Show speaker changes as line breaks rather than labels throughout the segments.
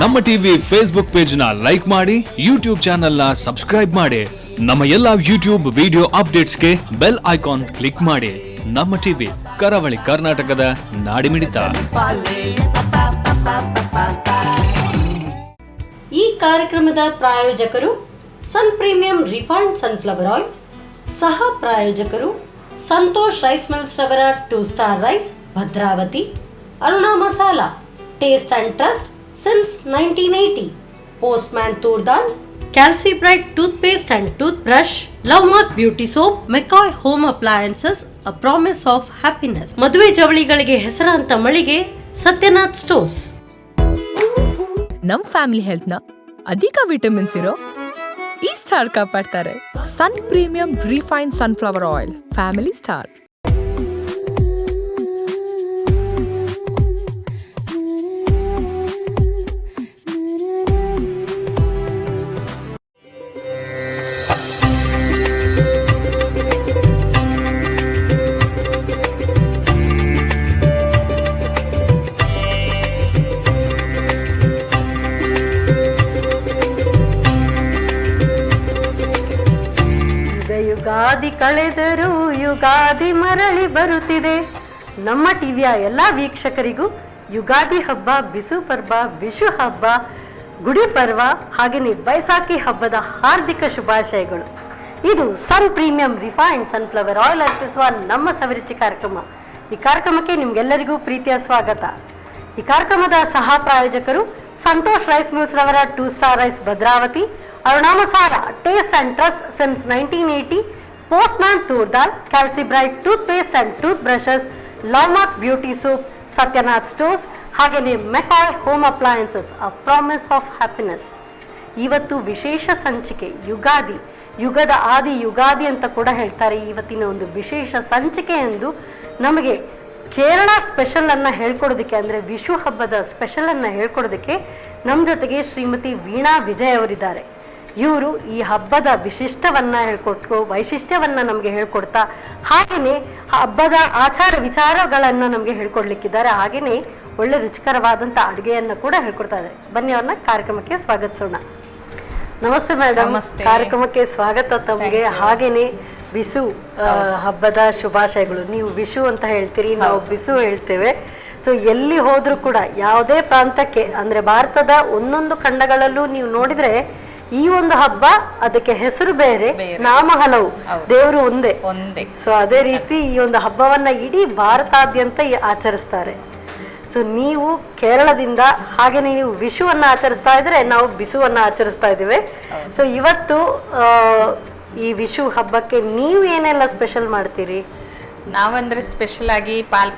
ನಮ್ಮ TV Facebook page ನ like ಮಾಡಿ, ಯೂಟ್ಯೂಬ್ ಚಾನೆಲ್ ನ ಸಬ್ಸ್ಕ್ರೈಬ್ ಮಾಡಿ. ನಮ್ಮ ಎಲ್ಲಾ ಯೂಟ್ಯೂಬ್ ವಿಡಿಯೋ ಅಪ್ಡೇಟ್ಸ್ಗೆ ಬೆಲ್ ಐಕಾನ್ ಕ್ಲಿಕ್ ಮಾಡಿ. ನಮ್ಮ ಟಿವಿ ಕರಾವಳಿ ಕರ್ನಾಟಕದ ನಾಡಿಮಿಡಿತ.
ಈ ಕಾರ್ಯಕ್ರಮದ ಪ್ರಾಯೋಜಕರು sun premium refined sunflower oil, ಸಹ ಪ್ರಾಯೋಜಕರು ಸಂತೋಷ್ ರೈಸ್ ಮಿಲ್ಸ್ ರವರ 2 star rice Bhadravati, Aruna masala taste and trust since 1980, postman toor dal, calci bright tooth paste and tooth brush, love mark beauty soap, McCoy home appliances, a promise of happiness, ಮದುವೆ ಜವಳಿಗಳಿಗೆ ಹೆಸರಾಂತ ಮಳಿಗೆ Satyanath stores.
ನಮ್ family health ನ ಅಧಿಕ ವಿಟಮಿನ್ಸ್ ಇರೋ ಈ ಸ್ಟಾರ್ ಕಾಪಾಡ್ತಾರೆ. Sun premium refine sunflower oil, family star.
Ugadi ಕಳೆದರೂ ಯುಗಾದಿ ಮರಳಿ ಬರುತ್ತಿದೆ. ನಮ್ಮ ಟಿವಿಯ ಎಲ್ಲ ವೀಕ್ಷಕರಿಗೂ ಯುಗಾದಿ ಹಬ್ಬ, ಬಿಸು ಪರ್ವ, ವಿಷು ಹಬ್ಬ, ಗುಡಿ ಪರ್ವ ಹಾಗೆಯೇ ಬೈಸಾಖಿ ಹಬ್ಬದ ಹಾರ್ದಿಕ ಶುಭಾಶಯಗಳು. ಇದು ಸನ್ ಪ್ರೀಮಿಯಂ ರಿಫೈನ್ಡ್ ಸನ್ಫ್ಲವರ್ ಆಯಿಲ್ ಅರ್ಪಿಸುವ ನಮ್ಮ ಸವಿರುಚಿ ಕಾರ್ಯಕ್ರಮ. ಈ ಕಾರ್ಯಕ್ರಮಕ್ಕೆ ನಿಮ್ಗೆಲ್ಲರಿಗೂ ಪ್ರೀತಿಯ ಸ್ವಾಗತ. ಈ ಕಾರ್ಯಕ್ರಮದ ಸಹ ಪ್ರಾಯೋಜಕರು ಸಂತೋಷ್ ರೈಸ್ ಮಿಲ್ಸ್ ರವರ 2 star rice Bhadravati, Aruna masala taste and trust since 1980, postman toor dal, calci bright tooth paste and tooth brushes, love mark beauty soap, Satyanath stores ಹಾಗೆಯೇ McCoy home appliances, a promise of happiness. ಇವತ್ತು ವಿಶೇಷ ಸಂಚಿಕೆ ಯುಗಾದಿ, ಯುಗದ ಆದಿ ಯುಗಾದಿ ಅಂತ ಕೂಡ ಹೇಳ್ತಾರೆ. ಇವತ್ತಿನ ಒಂದು ವಿಶೇಷ ಸಂಚಿಕೆ ಎಂದು ನಮಗೆ ಕೇರಳ ಸ್ಪೆಷಲ್ ಅನ್ನ ಹೇಳ್ಕೊಡೋದಕ್ಕೆ, ಅಂದ್ರೆ ವಿಷು ಹಬ್ಬದ ಸ್ಪೆಷಲ್ ಅನ್ನ ಹೇಳ್ಕೊಡೋದಕ್ಕೆ ನಮ್ಮ ಜೊತೆಗೆ ಶ್ರೀಮತಿ ವೀಣಾ ವಿಜಯ್ ಅವರಿದ್ದಾರೆ. ಇವರು ಈ ಹಬ್ಬದ ವಿಶಿಷ್ಟವನ್ನ ಹೇಳ್ಕೊಟ್ಟು ವೈಶಿಷ್ಟ್ಯವನ್ನ ನಮಗೆ ಹೇಳ್ಕೊಡ್ತಾ ಹಾಗೇನೆ ಹಬ್ಬದ ಆಚಾರ ವಿಚಾರಗಳನ್ನ ನಮಗೆ ಹೇಳ್ಕೊಡ್ಲಿಕ್ಕಿದ್ದಾರೆ. ಹಾಗೇನೆ ಒಳ್ಳೆ ರುಚಿಕರವಾದಂತ ಅಡುಗೆಯನ್ನ ಕೂಡ ಹೇಳ್ಕೊಡ್ತಾ ಇದ್ದಾರೆ. ಬನ್ನಿ ಅವ್ರನ್ನ ಕಾರ್ಯಕ್ರಮಕ್ಕೆ ಸ್ವಾಗತಿಸೋಣ. ನಮಸ್ತೆ ಮೇಡಮ್, ಕಾರ್ಯಕ್ರಮಕ್ಕೆ ಸ್ವಾಗತ ತಮಗೆ. ಹಾಗೇನೆ ಬಿಸು ಹಬ್ಬದ ಶುಭಾಶಯಗಳು. ನೀವು ವಿಷು ಅಂತ ಹೇಳ್ತೀರಿ, ನಾವು ಬಿಸು ಹೇಳ್ತೇವೆ. ಸೊ ಎಲ್ಲಿ ಹೋದ್ರೂ ಕೂಡ ಯಾವುದೇ ಪ್ರಾಂತಕ್ಕೆ ಅಂದ್ರೆ ಭಾರತದ ಒಂದೊಂದು ಖಂಡಗಳಲ್ಲೂ ನೀವು ನೋಡಿದ್ರೆ ಈ ಒಂದು ಹಬ್ಬ ಅದಕ್ಕೆ ಹೆಸರು ಬೇರೆ, ನಾಮ ಹಲವು, ದೇವರು ಒಂದೇ. ಸೊ ಅದೇ ರೀತಿ ಈ ಒಂದು ಹಬ್ಬವನ್ನ ಇಡೀ ಭಾರತಾದ್ಯಂತ ಆಚರಿಸ್ತಾರೆ. ಸೊ ನೀವು ಕೇರಳದಿಂದ ಹಾಗೇನೆ ನೀವು ವಿಷುವನ್ನ ಆಚರಿಸ್ತಾ ಇದ್ರೆ, ನಾವು ಬಿಸುವನ್ನ ಆಚರಿಸ್ತಾ ಇದ್ದೀವಿ. ಸೊ ಇವತ್ತು ಈ ವಿಷು ಹಬ್ಬಕ್ಕೆ ನೀವು ಏನೆಲ್ಲ ಸ್ಪೆಷಲ್ ಮಾಡ್ತೀರಿ?
ನಾವಂದ್ರೆ ಸ್ಪೆಷಲ್ ಆಗಿ ಪಾಲ್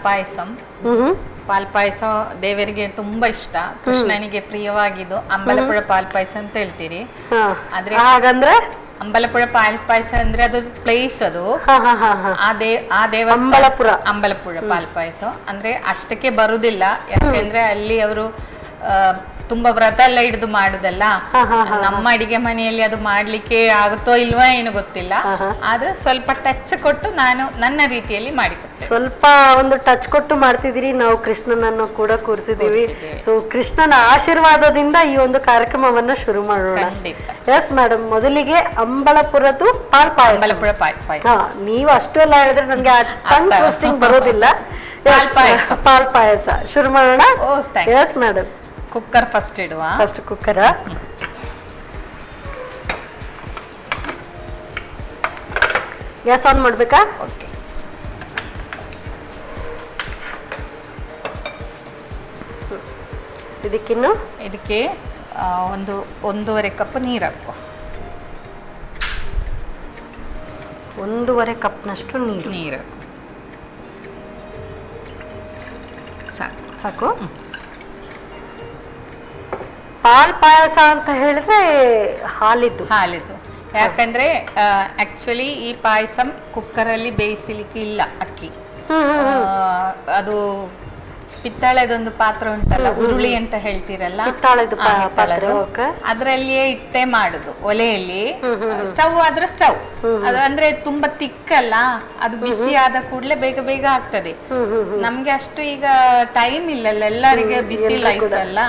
ಪಾಯಸ ದೇವರಿಗೆ ತುಂಬಾ ಇಷ್ಟ. ಕೃಷ್ಣನಿಗೆ ಪ್ರಿಯವಾಗಿದ್ದು ಅಂಬಲಪುಳ ಪಾಲ್ ಪಾಯಸ ಅಂತ ಹೇಳ್ತೀರಿ. ಆದ್ರೆ
ಹಾಗಂದ್ರೆ
ಅಂಬಲಪುಳ ಪಾಲ್ ಪಾಯಸ ಅಂದ್ರೆ ಅದು ಪ್ಲೇಸ್, ಅದು ಆ ಅಂಬಲಪುಳ ಪಾಲ್ ಪಾಯಸ ಅಂದ್ರೆ ಅಷ್ಟಕ್ಕೆ ಬರುದಿಲ್ಲ. ಯಾಕಂದ್ರೆ ಅಲ್ಲಿ ಅವರು ತುಂಬಾ ವ್ರತ ಎಲ್ಲ ಹಿಡಿದು ಮಾಡುದಲ್ಲ. ನಮ್ಮ ಅಡಿಗೆ ಮನೆಯಲ್ಲಿ ಅದು ಮಾಡ್ಲಿಕ್ಕೆ ಆಗುತ್ತೋ ಇಲ್ವಾ ಏನು ಗೊತ್ತಿಲ್ಲ. ಆದ್ರೆ ಸ್ವಲ್ಪ ಟಚ್ ಕೊಟ್ಟು ನಾನು ನನ್ನ ರೀತಿಯಲ್ಲಿ ಮಾಡಿಕೊಡ್ತೇನೆ.
ಸ್ವಲ್ಪ ಒಂದು ಟಚ್ ಕೊಟ್ಟು ಮಾಡ್ತಿದ್ದೀರಿ. ನಾವು ಕೃಷ್ಣನನ್ನು ಕೂಡ ಕೂರಿಸಿದೀವಿ. ಸೊ ಕೃಷ್ಣನ ಆಶೀರ್ವಾದದಿಂದ ಈ ಒಂದು ಕಾರ್ಯಕ್ರಮವನ್ನ ಶುರು ಮಾಡೋಣ. ಎಸ್ ಮೇಡಮ್, ಮೊದಲಿಗೆ ಅಂಬಲಪುರದ್ದು ಪಾಲ್ ಪಾಯಸ. ನೀವು ಅಷ್ಟೆಲ್ಲ ಹೇಳಿದ್ರೆ ನನ್ಗೆ ಟಂಗ್ ಟ್ವಿಸ್ಟಿಂಗ್ ಬರೋದಿಲ್ಲ. ಪಾಲ್ ಪಾಯಸ ಶುರು ಮಾಡೋಣ. ಎಸ್ ಮೇಡಮ್,
ಕುಕ್ಕರ್ ಫಸ್ಟ್ ಇಡುವ.
ಫಸ್ಟ್ ಕುಕ್ಕರ್ ಗ್ಯಾಸ್ ಆನ್ ಮಾಡ್ಬೇಕಾ?
ಓಕೆ. ಇದಕ್ಕೆ 1.5 ಕಪ್ ನೀರು ಹಾಕುವ.
1.5 ಕಪ್ನಷ್ಟು ನೀರು ಸಾಕು. ಪಾಲ್ ಪಾಯಸ ಅಂತ ಹೇಳಿದ್ರೆ ಹಾಲಿದ್ದು.
ಯಾಕಂದ್ರೆ ಆಕ್ಚುಲಿ ಈ ಪಾಯಸ ಕುಕ್ಕರ್ ಅಲ್ಲಿ ಬೇಯಿಸಲಿಕ್ಕೆ ಇಲ್ಲ. ಅಕ್ಕಿ ಅದು ಪಿತ್ತಾಳೆದೊಂದು ಪಾತ್ರ ಉಂಟಲ್ಲ, ಉರುಳಿ ಅಂತ ಹೇಳ್ತೀರಲ್ಲ,
ಹಿತ್ತಾಳೆದು ಪಾತ್ರೆ, ಓಕೆ.
ಅದ್ರಲ್ಲಿಯೇ ಇಟ್ಟೆ ಮಾಡುದು, ಒಲೆಯಲ್ಲಿ. ಸ್ಟವ್ ಆದ್ರೆ ಸ್ಟವ್ ಅದು ಅಂದ್ರೆ ತುಂಬಾ ತಿಕ್ಕಲ್ಲ, ಅದು ಬಿಸಿ ಆದ ಕೂಡಲೇ ಬೇಗ ಬೇಗ ಆಗ್ತದೆ. ನಮ್ಗೆ ಅಷ್ಟು ಈಗ ಟೈಮ್ ಇಲ್ಲಲ್ಲ, ಎಲ್ಲರಿಗೆ ಬಿಸಿ ಲೈಫ್ ಅಲ್ಲ,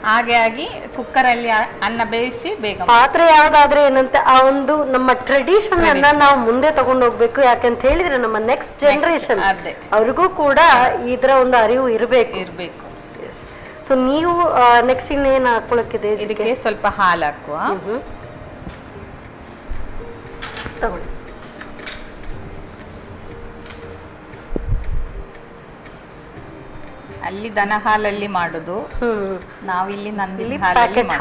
ಹಾಗೆ ಆಗಿ ಕುಕ್ಕರ್ ಅಲ್ಲಿ ಅನ್ನ ಬೇಯಿಸಿ ಬೇಗ.
ಪಾತ್ರೆ ಯಾವ್ದಾದ್ರೆ ಏನಂತೆ, ಆ ಒಂದು ನಮ್ಮ ಟ್ರೆಡಿಷನ್ ಅನ್ನ ನಾವು ಮುಂದೆ ತಗೊಂಡು ಹೋಗ್ಬೇಕು. ಯಾಕಂತ ಹೇಳಿದ್ರೆ ನಮ್ಮ ನೆಕ್ಸ್ಟ್ ಜನರೇಷನ್ ಅವ್ರಿಗೂ ಕೂಡ ಇದ್ರ ಒಂದು ಅರಿವು ಇರಬೇಕು. ಸೊ ನೀವು ನೆಕ್ಸ್ಟ್ ಇನ್ನೇನು ಹಾಕೊಳಕ್ಕಿದೆ?
ಇದಕ್ಕೆ ಸ್ವಲ್ಪ ಹಾಲು ಹಾಕುವ.
ತಗೊಳ್ಳಿ.
ಅಲ್ಲಿ ದನ ಹಾಲಲ್ಲಿ ಮಾಡುದು, ನಾವಿಲ್ಲಿ ನಂದಿನಿ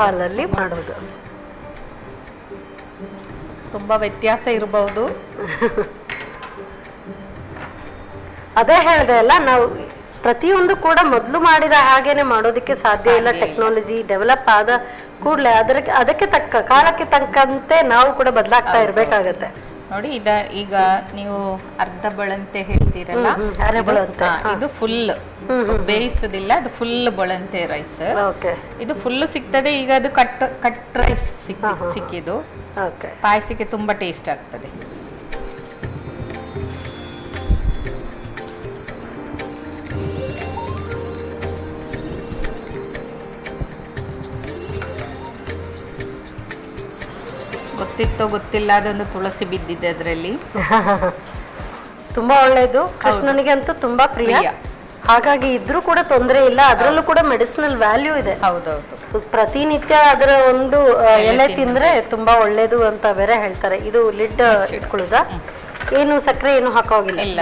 ಹಾಲಲ್ಲಿ ಮಾಡೋದು.
ತುಂಬಾ ವ್ಯತ್ಯಾಸ ಇರಬಹುದು.
ಅದೇ ಹೇಳಿದೆ ಅಲ್ಲ, ನಾವು ಪ್ರತಿಯೊಂದು ಕೂಡ ಮೊದಲು ಮಾಡಿದ ಹಾಗೇನೆ ಮಾಡೋದಕ್ಕೆ ಸಾಧ್ಯ ಇಲ್ಲ. ಟೆಕ್ನಾಲಜಿ ಡೆವಲಪ್ ಆದ ಕೂಡಲೇ ಅದಕ್ಕೆ ತಕ್ಕ ಕಾಲಕ್ಕೆ ತಕ್ಕಂತೆ ನಾವು ಕೂಡ ಬದಲಾಗ್ತಾ ಇರ್ಬೇಕಾಗತ್ತೆ.
ನೋಡಿ, ಈಗ ನೀವು ಅರ್ಧ ಬಳಂತೆ ಹೇಳ್ತೀರಲ್ಲ, ಇದು ಫುಲ್ ಬೇಯಿಸುದಿಲ್ಲ, ಅದು ಫುಲ್ ಬಳಂತೆ ರೈಸ್. ಇದು ಫುಲ್ ಸಿಗ್ತದೆ. ಈಗ ಅದು ಕಟ್ ರೈಸ್ ಸಿಕ್ಕಿದ್ದು ಪಾಯಸಕ್ಕೆ ತುಂಬಾ ಟೇಸ್ಟ್ ಆಗ್ತದೆ. ಗೊತ್ತಿತ್ತೋ ಗೊತ್ತಿಲ್ಲ, ಅದೊಂದು ತುಳಸಿ ಬಿದ್ದಿದೆ ಅದರಲ್ಲಿ.
ತುಂಬಾ ಒಳ್ಳೇದು, ಕೃಷ್ಣನಿಗೆ ಅಂತೂ ತುಂಬಾ ಪ್ರಿಯ. ಹಾಗಾಗಿ ಇದ್ರೂ ಕೂಡ ತೊಂದರೆ ಇಲ್ಲ. ಅದರಲ್ಲೂ ಕೂಡ ಮೆಡಿಸಿನಲ್ ವ್ಯಾಲ್ಯೂ ಇದೆ.
ಹೌದೌದು.
ಪ್ರತಿನಿತ್ಯ ಅದರ ಒಂದು ಎಲೆ ತಿಂದ್ರೆ ತುಂಬಾ ಒಳ್ಳೇದು ಅಂತ ಬೇರೆ ಹೇಳ್ತಾರೆ. ಇದು ಲಿಡ್ ಇಟ್ಕೊಳ್ಳುದ, ಏನು ಸಕ್ಕರೆ ಏನು ಹಾಕೋಗಿಲ್ಲ,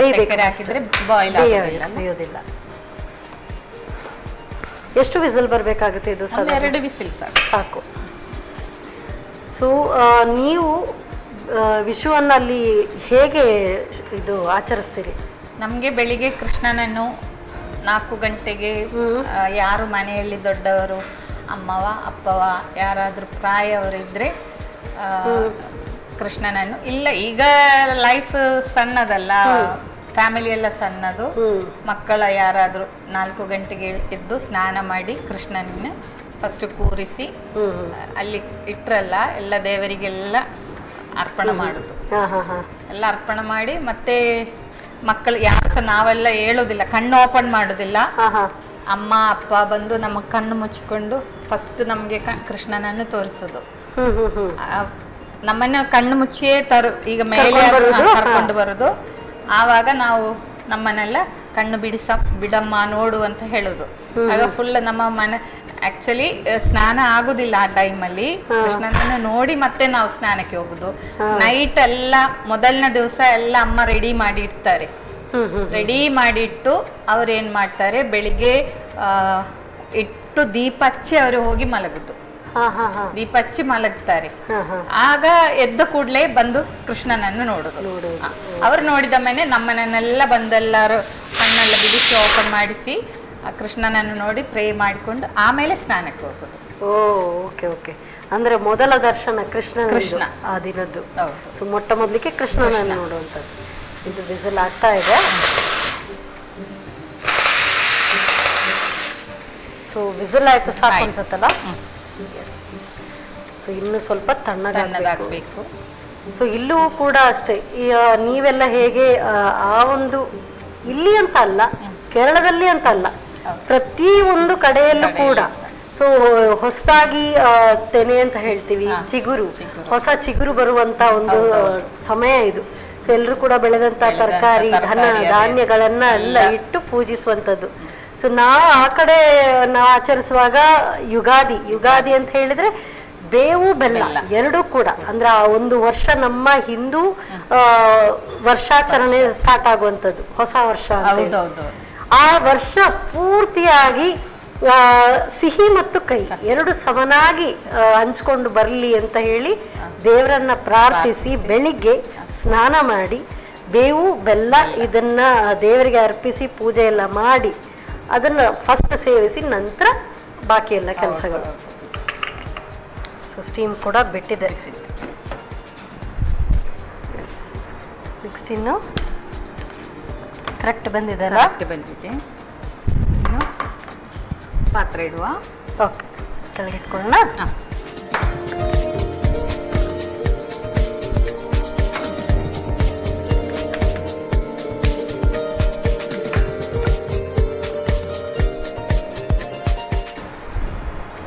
ಬೇಯೋದಿಲ್ಲ. ಎಷ್ಟು ವಿಸಿಲ್ ಬರ್ಬೇಕಾಗುತ್ತೆ ಇದು?
2 ವಿಸಿಲ್
ಸಾಕು. ಸೊ ನೀವು ವಿಷುವನ್ನಲ್ಲಿ ಹೇಗೆ ಇದು ಆಚರಿಸ್ತೀರಿ?
ನಮ್ಗೆ ಬೆಳಿಗ್ಗೆ ಕೃಷ್ಣನನ್ನು 4 ಗಂಟೆಗೆ ಯಾರು ಮನೆಯಲ್ಲಿ ದೊಡ್ಡವರು, ಅಮ್ಮವ ಅಪ್ಪವ ಯಾರಾದ್ರೂ ಪ್ರಾಯವರಿದ್ರೆ ಕೃಷ್ಣನನ್ನು, ಇಲ್ಲ ಈಗ ಲೈಫ್ ಸಣ್ಣದಲ್ಲ, ಫ್ಯಾಮಿಲಿ ಎಲ್ಲ ಸಣ್ಣದು, ಮಕ್ಕಳ ಯಾರಾದ್ರೂ 4 ಗಂಟೆಗೆ ಎದ್ದು ಸ್ನಾನ ಮಾಡಿ ಕೃಷ್ಣನ ಫಸ್ಟ್ ಕೂರಿಸಿ ಅಲ್ಲಿ ಇಟ್ರಲ್ಲ, ಎಲ್ಲ ದೇವರಿಗೆಲ್ಲ ಅರ್ಪಣೆ ಮಾಡುದು. ಎಲ್ಲ ಅರ್ಪಣೆ ಮಾಡಿ ಮತ್ತೆ ಮಕ್ಕಳು ಯಾರು ಸಹ ನಾವೆಲ್ಲ ಹೇಳೋದಿಲ್ಲ, ಕಣ್ಣು ಓಪನ್ ಮಾಡುದಿಲ್ಲ. ಅಮ್ಮ ಅಪ್ಪ ಬಂದು ನಮ್ಮ ಕಣ್ಣು ಮುಚ್ಚಿಕೊಂಡು ಫಸ್ಟ್ ನಮ್ಗೆ ಕೃಷ್ಣನನ್ನು ತೋರಿಸೋದು. ನಮ್ಮನ್ನ ಕಣ್ಣು ಮುಚ್ಚಿಯೇ ಈಗ ಮೇಲೆ ಕರ್ಕೊಂಡು ಬರುದು. ಆವಾಗ ನಾವು ನಮ್ಮನ್ನೆಲ್ಲ ಕಣ್ಣು ಬಿಡಮ್ಮ ನೋಡು ಅಂತ ಹೇಳುದು. ಆಗ ಫುಲ್ ನಮ್ಮ ಮನೆ ಆಕ್ಚುಲಿ ಸ್ನಾನ ಆಗುದಿಲ್ಲ ಆ ಟೈಮಲ್ಲಿ. ಕೃಷ್ಣನನ್ನು ನೋಡಿ ಮತ್ತೆ ನಾವು ಸ್ನಾನಕ್ಕೆ ಹೋಗುದು. ನೈಟ್ ಎಲ್ಲ ಮೊದಲನೇ ದಿವಸ ಎಲ್ಲ ಅಮ್ಮ ರೆಡಿ ಮಾಡಿ ಇಡ್ತಾರೆ. ರೆಡಿ ಮಾಡಿಟ್ಟು ಅವ್ರು ಏನ್ ಮಾಡ್ತಾರೆ, ಬೆಳಿಗ್ಗೆ ಇಟ್ಟು ದೀಪ ಹಚ್ಚಿ ಅವರು ಹೋಗಿ ಮಲಗುದು. ದೀಪ ಹಚ್ಚಿ ಮಲಗ್ತಾರೆ. ಆಗ ಎದ್ದ ಕೂಡ್ಲೆ ಬಂದು ಕೃಷ್ಣನನ್ನು ನೋಡುದು. ಅವ್ರು ನೋಡಿದ ಮೇಲೆ ನಮ್ಮನ್ನೆಲ್ಲ ಬಂದೆಲ್ಲರೂ ಕಣ್ಣೆಲ್ಲ ಬಿಡಿಸಿ ಓಪನ್ ಮಾಡಿಸಿ ಕೃಷ್ಣನನ್ನು ನೋಡಿ ಪ್ರೇ ಮಾಡಿಕೊಂಡು ಆಮೇಲೆ ಸ್ನಾನಕ್ಕೆ ಹೋಗುದು.
Okay okay. ಅಂದ್ರೆ ಮೊದಲ ದರ್ಶನ ಕೃಷ್ಣ ಆ ದಿನದ್ದು. ಸೊ ಮೊಟ್ಟ ಮೊದಲಿಗೆ ಕೃಷ್ಣನನ್ನು ನೋಡುವಂಥದ್ದು. ಇದು ವಿಸಿಲ್ ಆಗ್ತಾ ಇದೆ. ಸೊ ವಿಸಿಲ್ ಆಯ್ತು, ಸಾಕು ಅನ್ಸುತ್ತಲ್ಲ. ಸೊ ಇನ್ನು ಸ್ವಲ್ಪ ತಣ್ಣಗಾಗಬೇಕು. ಸೊ ಇಲ್ಲೂ ಕೂಡ ಅಷ್ಟೇ, ನೀವೆಲ್ಲ ಹೇಗೆ ಆ ಒಂದು ಇಲ್ಲಿ ಅಂತ ಅಲ್ಲ, ಕೇರಳದಲ್ಲಿ ಅಂತ ಅಲ್ಲ, ಪ್ರತಿ ಒಂದು ಕಡೆಯಲ್ಲೂ ಕೂಡ ಸೊ ಹೊಸದಾಗಿ ತೆನೆ ಅಂತ ಹೇಳ್ತೀವಿ, ಚಿಗುರು, ಹೊಸ ಚಿಗುರು ಬರುವಂತ ಒಂದು ಸಮಯ ಇದು. ಸೊ ಎಲ್ಲರೂ ಕೂಡ ಬೆಳೆದಂತ ತರಕಾರಿ ಧಾನ್ಯಗಳನ್ನ ಎಲ್ಲ ಇಟ್ಟು ಪೂಜಿಸುವಂತದ್ದು. ಸೊ ನಾವು ಆ ಕಡೆ ನಾವು ಆಚರಿಸುವಾಗ ಯುಗಾದಿ ಅಂತ ಹೇಳಿದ್ರೆ ಬೇವು ಬೆಲ್ಲ ಎರಡೂ ಕೂಡ, ಅಂದ್ರೆ ಆ ಒಂದು ವರ್ಷ ನಮ್ಮ ಹಿಂದೂ ವರ್ಷಾಚರಣೆ ಸ್ಟಾರ್ಟ್ ಆಗುವಂಥದ್ದು, ಹೊಸ ವರ್ಷ. ಆ ವರ್ಷ ಪೂರ್ತಿಯಾಗಿ ಸಿಹಿ ಮತ್ತು ಕಹಿ ಎರಡು ಸಮನಾಗಿ ಹಂಚ್ಕೊಂಡು ಬರಲಿ ಅಂತ ಹೇಳಿ ದೇವರನ್ನ ಪ್ರಾರ್ಥಿಸಿ ಬೆಳಿಗ್ಗೆ ಸ್ನಾನ ಮಾಡಿ ಬೇವು ಬೆಲ್ಲ ಇದನ್ನ ದೇವರಿಗೆ ಅರ್ಪಿಸಿ ಪೂಜೆ ಎಲ್ಲ ಮಾಡಿ ಅದನ್ನ ಫಸ್ಟ್ ಸೇವಿಸಿ ನಂತರ ಬಾಕಿ ಎಲ್ಲ ಕೆಲಸಗಳು. ಸೊ ಸ್ಟೀಮ್ ಕೂಡ ಬಿಟ್ಟಿದೆ. ನೆಕ್ಸ್ಟ್ ಇನ್ನು ಕರೆಕ್ಟ್ ಬಂದಿದೆ ಅಲ್ಲ?
ಬಂದಿದೆ. ಇನ್ನು ಪಾತ್ರೆ ಇಡುವ.
ಓಕೆ, ಕೆಳಗೆ ಇಟ್ಕೊಳ್ಳೋಣ.
ಹ.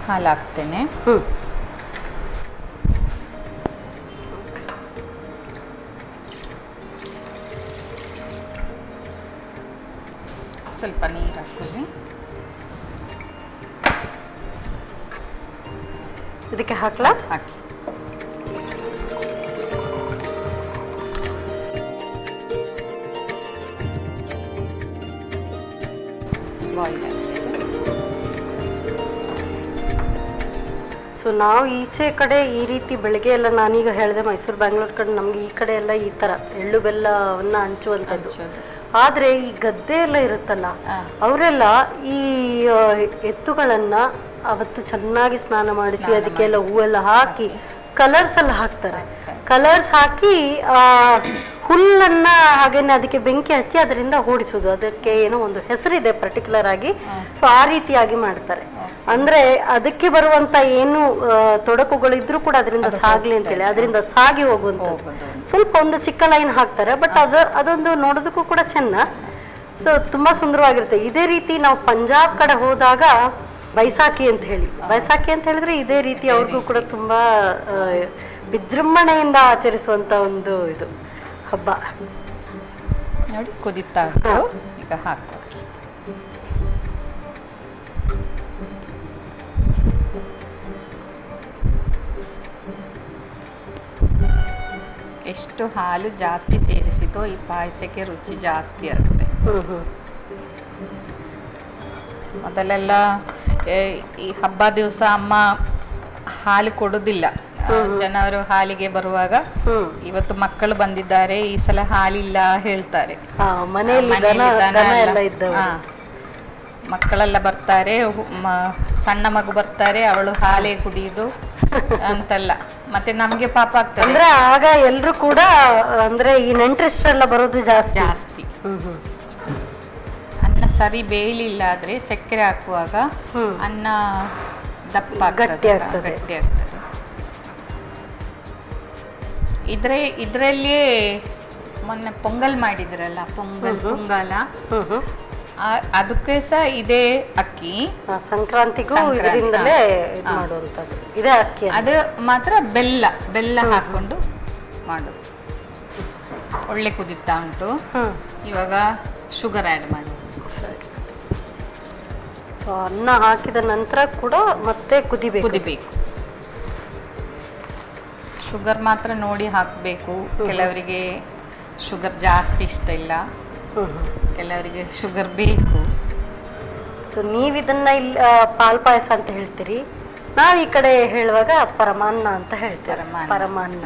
ಹಾಲು ಹಾಕ್ತೇನೆ. ಸ್ವಲ್ಪ ನೀರು ಹಾಕ್ತೀನಿ.
ಇದಕ್ಕೆ ಹಾಕ್ಲಾ?
ಹಾಕಿ. ಬಾಯ್ಲ್ ಆಗಿದೆ.
ಸೊ ನಾವು ಈಚೆ ಕಡೆ ಈ ರೀತಿ ಬೆಳಗ್ಗೆ ಎಲ್ಲ, ನಾನೀಗ ಹೇಳಿದೆ ಮೈಸೂರು ಬ್ಯಾಂಗ್ಳೂರ್ ಕಡೆ, ನಮ್ಗೆ ಈ ಕಡೆ ಎಲ್ಲ ಈ ತರ ಎಳ್ಳು ಬೆಲ್ಲವನ್ನ ಹಂಚುವಂಥದ್ದು. ಆದ್ರೆ ಈ ಗದ್ದೆ ಎಲ್ಲ ಇರುತ್ತಲ್ಲ, ಅವರೆಲ್ಲ ಈ ಎತ್ತುಗಳನ್ನ ಅವತ್ತು ಚೆನ್ನಾಗಿ ಸ್ನಾನ ಮಾಡಿಸಿ ಅದಕ್ಕೆಲ್ಲ ಹೂವೆಲ್ಲ ಹಾಕಿ ಕಲರ್ಸ್ ಎಲ್ಲ ಹಾಕ್ತಾರೆ. ಕಲರ್ಸ್ ಹಾಕಿ ಹುಲ್ಲನ್ನ ಹಾಗೇನೆ ಅದಕ್ಕೆ ಬೆಂಕಿ ಹಚ್ಚಿ ಅದರಿಂದ ಓಡಿಸೋದು. ಅದಕ್ಕೆ ಏನೋ ಒಂದು ಹೆಸರಿದೆ ಪರ್ಟಿಕ್ಯುಲರ್ ಆಗಿ. ಸೊ ಆ ರೀತಿಯಾಗಿ ಮಾಡ್ತಾರೆ. ಅಂದ್ರೆ ಅದಕ್ಕೆ ಬರುವಂತ ಏನು ತೊಡಕುಗಳಿದ್ರು ಕೂಡ ಅದರಿಂದ ಸಾಗ್ಲಿ ಅಂತೇಳಿ ಅದರಿಂದ ಸಾಗಿ ಹೋಗುವಂತ ಸ್ವಲ್ಪ ಒಂದು ಚಿಕ್ಕ ಲೈನ್ ಹಾಕ್ತಾರೆ. ಬಟ್ ಅದೊಂದು ನೋಡೋದಕ್ಕೂ ಕೂಡ ಚೆನ್ನ. ಸೊ ತುಂಬಾ ಸುಂದರವಾಗಿರುತ್ತೆ. ಇದೇ ರೀತಿ ನಾವು ಪಂಜಾಬ್ ಕಡೆ ಹೋದಾಗ ಬೈಸಾಖಿ ಅಂತ ಹೇಳಿದ್ರೆ ಇದೇ ರೀತಿ ಅವ್ರಿಗೂ ಕೂಡ ತುಂಬಾ ವಿಜೃಂಭಣೆಯಿಂದ ಆಚರಿಸುವಂತ ಒಂದು ಇದು ಹಬ್ಬ.
ನೋಡಿ ಕುದಿತಾ ಉಂಟು, ಈಗ ಹಾಕಿ. ಎಷ್ಟು ಹಾಲು ಜಾಸ್ತಿ ಸೇರಿಸಿದೋ ಈ ಪಾಯಸಕ್ಕೆ ರುಚಿ ಜಾಸ್ತಿ ಆಗುತ್ತೆ. ಮೊದಲೆಲ್ಲ ಈ ಹಬ್ಬ ದಿವಸ ಅಮ್ಮ ಹಾಲು ಕೊಡುದಿಲ್ಲ. ಜನರು ಹಾಲಿಗೆ ಬರುವಾಗ ಇವತ್ತು ಮಕ್ಕಳು ಬಂದಿದ್ದಾರೆ, ಈ ಸಲ ಹಾಲಿಲ್ಲ ಹೇಳ್ತಾರೆ. ಮಕ್ಕಳೆಲ್ಲ ಬರ್ತಾರೆ, ಸಣ್ಣ ಮಗು ಬರ್ತಾರೆ, ಅವಳು ಹಾಲೇ ಕುಡಿಯುದು ಅಂತೆಲ್ಲ. ಮತ್ತೆ ನಮ್ಗೆ ಪಾಪ ಆಗ್ತದೆ.
ಅಂದ್ರೆ ಆಗ ಎಲ್ರು ಕೂಡ ಅಂದ್ರೆ ಈ ನೆಂಟರಿಷ್ಟರೆಲ್ಲ ಬರೋದು ಜಾಸ್ತಿ.
ಅನ್ನ ಸರಿ ಬೇಯಲಿಲ್ಲ ಆದ್ರೆ ಸಕ್ಕರೆ ಹಾಕುವಾಗ ಅನ್ನ ದಪ್ಪ ಗಟ್ಟಿ ಆಗ್ತದೆ. ಇದ್ರಲ್ಲಿಯೇ ಮೊನ್ನೆ ಪೊಂಗಲ್ ಮಾಡಿದ್ರಲ್ಲ, ಪೊಂಗಲ, ಅದಕ್ಕೆ ಸಹ ಇದೇ ಅಕ್ಕಿ.
ಸಂಕ್ರಾಂತಿಗೂ ಇದರಿಂದಲೇ ಮಾಡುವಂಥದ್ದು ಇದೇ ಅಕ್ಕಿ.
ಅದು ಮಾತ್ರ ಬೆಲ್ಲ ಹಾಕೊಂಡು ಮಾಡೋದು. ಒಳ್ಳೆ ಕುದಿತಾ ಉಂಟು. ಇವಾಗ ಶುಗರ್ ಆ್ಯಡ್ ಮಾಡಿ.
ಸೊ ಅನ್ನ ಹಾಕಿದ ನಂತರ ಕೂಡ ಮತ್ತೆ ಕುದಿಬೇಕು.
ಶುಗರ್ ಮಾತ್ರ ನೋಡಿ ಹಾಕಬೇಕು. ಕೆಲವರಿಗೆ ಶುಗರ್ ಜಾಸ್ತಿ ಇಷ್ಟ ಇಲ್ಲ, ಕೆಲವರಿಗೆ ಶುಗರ್ ಬೇಕು.
ಸೊ ನೀವಿದನ್ನ ಇಲ್ಲಿ ಪಾಲ್ ಪಾಯಸ ಅಂತ ಹೇಳ್ತೀರಿ, ನಾವ್ ಈ ಕಡೆ ಹೇಳುವಾಗ ಪರಮಾನ್ನ ಅಂತ ಹೇಳ್ತೀವಿ. ಪರಮಾನ್ನ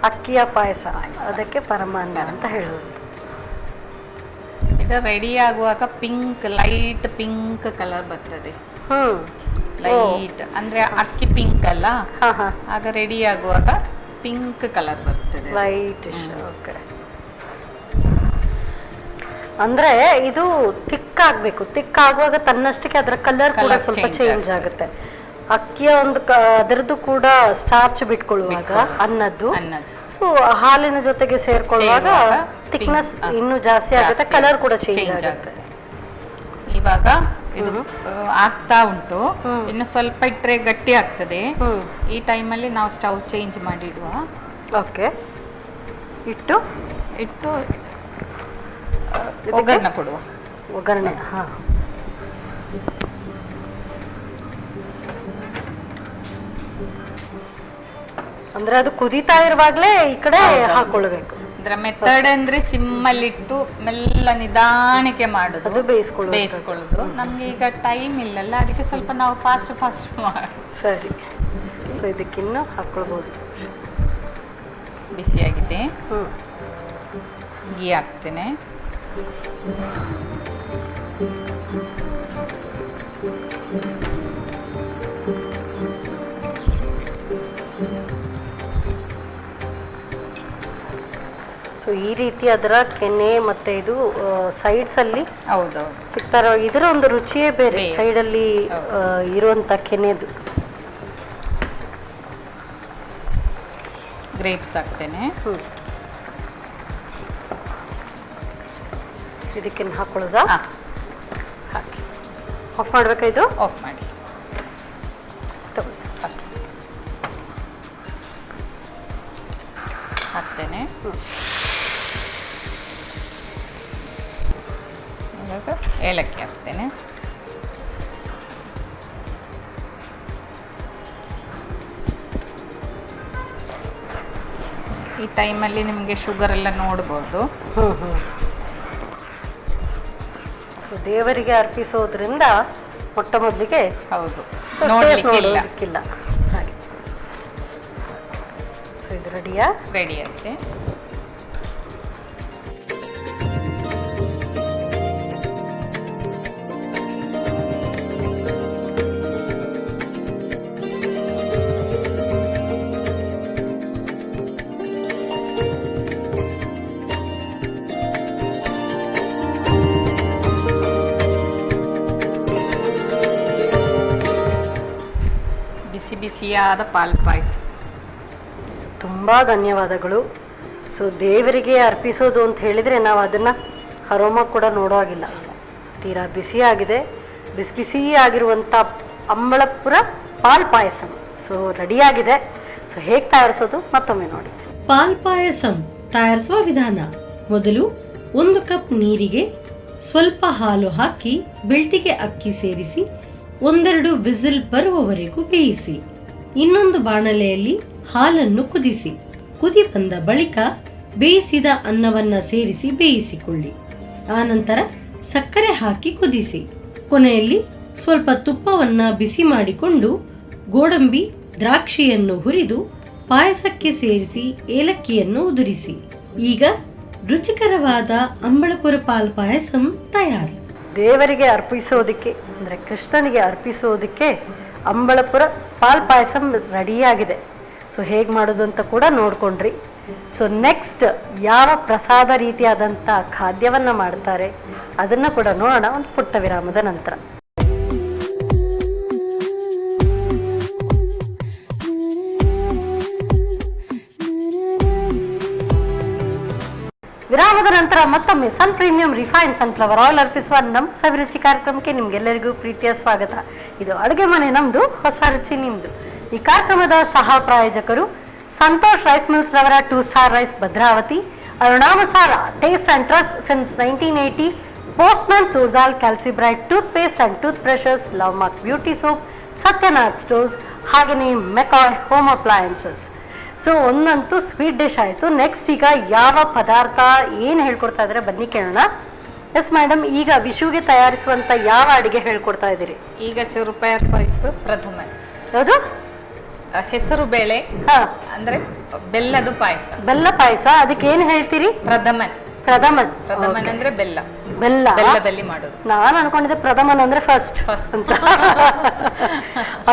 ಅಕ್ಕಿಯ ಪಾಯಸ, ಅದಕ್ಕೆ ಪರಮಾನ್ನ ಅಂತ ಹೇಳುವುದು.
ಇದು ರೆಡಿ ಆಗುವಾಗ ಲೈಟ್ ಪಿಂಕ್ ಕಲರ್ ಬರ್ತದೆ. ಲೈಟ್ ಅಂದ್ರೆ ಅಕ್ಕಿ ಪಿಂಕ್ ಅಲ್ಲ, ಆಗ ರೆಡಿ ಆಗುವಾಗ ಪಿಂಕ್ ಕಲರ್ ಬರ್ತದೆ.
ಲೈಟ್. ಅಂದ್ರೆ ಇದು ತಿಕ್ಕಾಗಬೇಕು. ತಿಕ್ಕಾಗುವಾಗ ತನ್ನಷ್ಟಕ್ಕೆ ಅದರ ಕಲರ್ ಕೂಡ ಸ್ವಲ್ಪ ಚೇಂಜ್ ಆಗುತ್ತೆ. ಅಕ್ಕಿಯ ಒಂದು ಅದರದ್ದು ಕೂಡ ಸ್ಟಾರ್ಚ್ ಬಿಟ್ಕೊಳ್ಳುವಾಗ ಅನ್ನದ್ದು ಸೊ ಹಾಲಿನ ಜೊತೆಗೆ ಸೇರ್ಕೊಳ್ಳುವಾಗ ಥಿಕ್ನೆಸ್ ಇನ್ನೂ ಜಾಸ್ತಿ ಆಗುತ್ತೆ, ಕಲರ್ ಕೂಡ ಚೇಂಜ್ ಆಗುತ್ತೆ.
ಇವಾಗ ಇದು ಆಗ್ತಾ ಉಂಟು. ಇನ್ನು ಸ್ವಲ್ಪ ಇಟ್ಟರೆ ಗಟ್ಟಿ ಆಗ್ತದೆ. ಈ ಟೈಮಲ್ಲಿ ನಾವು ಸ್ಟವ್ ಚೇಂಜ್ ಮಾಡಿ ಇಡುವ.
ಓಕೆ, ಇಟ್ಟು
ಒಗ್ಗರಣೆ ಕೊಡುವ.
ಒಗ್ಗರಣೆ ಅಂದ್ರೆ ಅದು ಕುದೀತಾ ಇರುವಾಗ್ಲೇ ಈ ಕಡೆ ಹಾಕೊಳ್ಬೇಕು.
ಅದರ ಮೆಥಡ್ ಅಂದ್ರೆ ಸಿಮ್ಮಲ್ಲಿಟ್ಟು ಮೆಲ್ಲ ನಿಧಾನಕ್ಕೆ ಮಾಡುದು,
ಅದು ಬೇಯಿಸ್ಕೊಳ್ಳೋದು.
ನಮ್ಗೆ ಈಗ ಟೈಮ್ ಇಲ್ಲಲ್ಲ, ಅದಕ್ಕೆ ಸ್ವಲ್ಪ ನಾವು ಫಾಸ್ಟ್ ಮಾಡಿ.
ಸರಿ, ಸೊ ಇದಕ್ಕಿನ್ನು ಹಾಕೊಳ್ಬೋದು.
ಬಿಸಿಯಾಗಿದೆ. ಗೀ ಹಾಕ್ತೇನೆ.
ಸೊ ಈ ರೀತಿ ಅದರ ಕೆನೆ ಮತ್ತೆ ಇದು ಸೈಡ್ಸ್ ಅಲ್ಲಿ
ಹೌದೌದು
ಸಿಗ್ತಾರ. ಇದರ ಒಂದು ರುಚಿಯೇ ಬೇರೆ, ಸೈಡ್ ಅಲ್ಲಿ ಇರುವಂತ ಕೆನೆದು.
ಗ್ರೇಪ್ಸ್ ಹಾಕ್ತೇನೆ.
ಇದಕ್ಕೇನು ಹಾಕೊಳ್ಳೋದಾ? ಹಾಕಿ ಆಫ್ ಮಾಡ್ಬೇಕಾ? ಇದು
ಆಫ್ ಮಾಡಿ. ಹಾಕ್ತೇನೆ. ಇವಾಗ ಏಲಕ್ಕಿ ಹಾಕ್ತೇನೆ. ಈ ಟೈಮಲ್ಲಿ ನಿಮಗೆ ಶುಗರ್ ಎಲ್ಲ ನೋಡ್ಬೋದು.
ದೇವರಿಗೆ ಅರ್ಪಿಸೋದ್ರಿಂದ ಮೊಟ್ಟ ಮೊದಲಿಗೆ
ಹೌದು
ನೋಡಲಿಕ್ಕಿಲ್ಲ. ಹಾಗೆ ಇದು ರೆಡಿಯಾ?
ರೆಡಿ ಆಗಿದೆ. ಬಿಸಿ ಬಿಸಿಯಾದ ಪಾಲ್ ಪಾಯಸ.
ತುಂಬ ಧನ್ಯವಾದಗಳು. ಸೊ ದೇವರಿಗೆ ಅರ್ಪಿಸೋದು ಅಂತ ಹೇಳಿದರೆ ನಾವು ಅದನ್ನು ಅರೋಮ ಕೂಡ ನೋಡೋ ಹಾಗಿಲ್ಲ. ತೀರಾ ಬಿಸಿಯಾಗಿದೆ. ಬಿಸಿ ಬಿಸಿ ಆಗಿರುವಂಥ ಅಂಬಳಪುರ ಪಾಲ್ ಪಾಯಸಂ ಸೊ ರೆಡಿಯಾಗಿದೆ. ಸೊ ಹೇಗೆ ತಯಾರಿಸೋದು ಮತ್ತೊಮ್ಮೆ ನೋಡಿ.
ಪಾಲ್ ಪಾಯಸಂ ತಯಾರಿಸುವ ವಿಧಾನ: ಮೊದಲು 1 ಕಪ್ ನೀರಿಗೆ ಸ್ವಲ್ಪ ಹಾಲು ಹಾಕಿ ಬೆಳ್ತಿಗೆ ಅಕ್ಕಿ ಸೇರಿಸಿ 1-2 ವಿಸಿಲ್ ಬರುವವರೆಗೂ ಬೇಯಿಸಿ. ಇನ್ನೊಂದು ಬಾಣಲೆಯಲ್ಲಿ ಹಾಲನ್ನು ಕುದಿಸಿ. ಕುದಿ ಬಂದ ಬಳಿಕ ಬೇಯಿಸಿದ ಅನ್ನವನ್ನ ಸೇರಿಸಿ ಬೇಯಿಸಿಕೊಳ್ಳಿ. ಆನಂತರ ಸಕ್ಕರೆ ಹಾಕಿ ಕುದಿಸಿ. ಕೊನೆಯಲ್ಲಿ ಸ್ವಲ್ಪ ತುಪ್ಪವನ್ನ ಬಿಸಿ ಮಾಡಿಕೊಂಡು ಗೋಡಂಬಿ, ದ್ರಾಕ್ಷಿಯನ್ನು ಹುರಿದು ಪಾಯಸಕ್ಕೆ ಸೇರಿಸಿ ಏಲಕ್ಕಿಯನ್ನು ಉದುರಿಸಿ. ಈಗ ರುಚಿಕರವಾದ ಅಂಬಳಪುರ ಪಾಲ್ ಪಾಯಸಂ ತಯಾರು.
ದೇವರಿಗೆ ಅರ್ಪಿಸೋದಕ್ಕೆ ಅಂದರೆ ಕೃಷ್ಣನಿಗೆ ಅರ್ಪಿಸೋದಕ್ಕೆ ಅಂಬಳಪುರ ಪಾಲ್ ಪಾಯಸಂ ರೆಡಿಯಾಗಿದೆ. ಸೊ ಹೇಗೆ ಮಾಡೋದು ಅಂತ ಕೂಡ ನೋಡ್ಕೊಂಡ್ರಿ. ಸೊ ನೆಕ್ಸ್ಟ್ ಯಾವ ಪ್ರಸಾದ ರೀತಿಯಾದಂಥ ಖಾದ್ಯವನ್ನು ಮಾಡ್ತಾರೆ ಅದನ್ನು ಕೂಡ ನೋಡೋಣ ಒಂದು ಪುಟ್ಟ ವಿರಾಮದ ನಂತರ. ವಿರಾಮದ ನಂತರ ಮತ್ತೊಮ್ಮೆ ಸನ್ ಪ್ರೀಮಿಯಂ ರಿಫೈನ್ ಸನ್ಫ್ಲವರ್ ಆಯಿಲ್ ಅರ್ಪಿಸುವ ನಮ್ಮ ಸವಿರುಚಿ ಕಾರ್ಯಕ್ರಮಕ್ಕೆ ನಿಮ್ಗೆಲ್ಲರಿಗೂ ಪ್ರೀತಿಯ ಸ್ವಾಗತ. ಇದು ಅಡುಗೆ ಮನೆ ನಮ್ದು, ಹೊಸ ರುಚಿ ನಿಮ್ದು. ಈ ಕಾರ್ಯಕ್ರಮದ ಸಹ ಪ್ರಾಯೋಜಕರು ಸಂತೋಷ್ ರೈಸ್ ಮಿಲ್ಸ್ ರವರ 2 star rice Bhadravati, Aruna masala taste and trust since 1980, postman toor dal calci bright tooth paste and tooth brushes, love mark beauty soap, Satyanath stores, ಹಾಗೆಯೇ ಮೆಕಾಯ್ ಹೋಮ್ ಅಪ್ಲಯನ್ಸಸ್. ಸೊ ಒಂದಂತೂ ಸ್ವೀಟ್ ಡಿಶ್ ಆಯಿತು. ನೆಕ್ಸ್ಟ್ ಈಗ ಯಾವ ಪದಾರ್ಥ ಏನು ಹೇಳ್ಕೊಡ್ತಾ ಇದ್ದಾರೆ ಬನ್ನಿ ಕೇಳೋಣ. ಎಸ್ ಮೇಡಮ್, ಈಗ ವಿಷುವಿಗೆ ತಯಾರಿಸುವಂಥ ಯಾವ ಅಡುಗೆ ಹೇಳ್ಕೊಡ್ತಾ ಇದ್ದೀರಿ?
ಈಗ ಚುರುಪಯರ್ ಪಾಯಸ ಪ್ರಥಮ.
ಯಾವುದು?
ಹೆಸರು ಬೇಳೆ ಅಂದ್ರೆ ಬೆಲ್ಲದ ಪಾಯಸ.
ಬೆಲ್ಲ ಪಾಯಸ. ಅದಕ್ಕೆ ಏನು ಹೇಳ್ತೀರಿ?
ಪ್ರಥಮನ್.
ಪ್ರಥಮನ್.
ಪ್ರಥಮನ್ ಅಂದ್ರೆ ಬೆಲ್ಲ.
ಬೆಲ್ಲ
ಬೆಲ್ಲದಲ್ಲಿ ಮಾಡೋದು.
ನಾನು ಅನ್ಕೊಂಡಿದ್ದೆ ಪ್ರಥಮನ್ ಅಂದ್ರೆ ಫಸ್ಟ್ ಅಂತ.